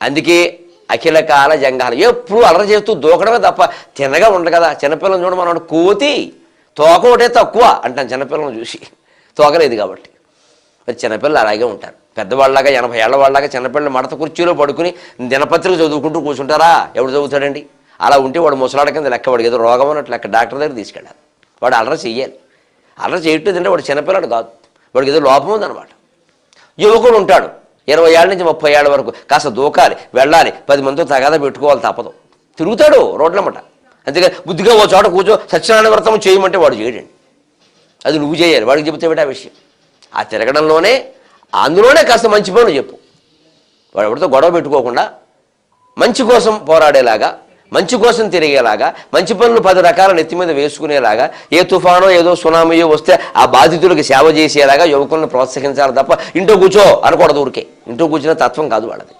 అందుకే అఖిల కాల జంగాలు ఎప్పుడు అలర చేస్తూ దూకడమే తప్ప తినగా ఉండదు కదా. చిన్నపిల్లలు చూడ మనం కోతి తోక ఒకటే తక్కువ అంటాం చిన్నపిల్లలను చూసి, తోకలేదు కాబట్టి. మరి చిన్నపిల్లలు అలాగే ఉంటారు. పెద్దవాళ్ళలాగా 80 ఏళ్ల వాళ్ళలాగా చిన్నపిల్లలు మడత కుర్చీలో పడుకుని దినపత్రిక చదువుకుంటూ కూర్చుంటారా? ఎవడు చదువుతాడండి? అలా ఉంటే వాడు ముసలాడ కింద లెక్క, వాడికి ఏదో రోగం అన్నట్లు లెక్క. డాక్టర్ దగ్గర తీసుకెళ్ళాలి. వాడు అలర చెయ్యాలి. అలర చేయట్లేదంటే వాడు చిన్నపిల్లడు కాదు, వాడికి ఏదో లోపం ఉందన్నమాట. యువకుడు ఉంటాడు 20 ఏళ్ళ నుంచి 30 ఏళ్ళ వరకు, కాస్త దూకాలి, వెళ్ళాలి, 10 మందితో తగాదా పెట్టుకోవాలి తప్పదు, తిరుగుతాడు రోడ్లమ్మట. అంతేగా బుద్ధిగా ఓ చోట కూర్చో సత్యనారాయణ వ్రతం చేయమంటే వాడు చేయడండి. అది నువ్వు చేయాలి, వాడికి చెబితే ఆ విషయం. ఆ తిరగడంలోనే అందులోనే కాస్త మంచి పనులు చెప్పు. వాడు ఎవరితో గొడవ పెట్టుకోకుండా మంచి కోసం పోరాడేలాగా, మంచి కోసం తిరిగేలాగా, మంచి పనులు 10 రకాల నెత్తి మీద వేసుకునేలాగా, ఏ తుఫానో ఏదో సునామీయో వస్తే ఆ బాధితులకు సేవ చేసేలాగా యువకులను ప్రోత్సహించాలి తప్ప ఇంట్లో కూర్చో అనకూడదు. ఊరికే ఇంట్లో కూర్చున్న తత్వం కాదు వాళ్ళది.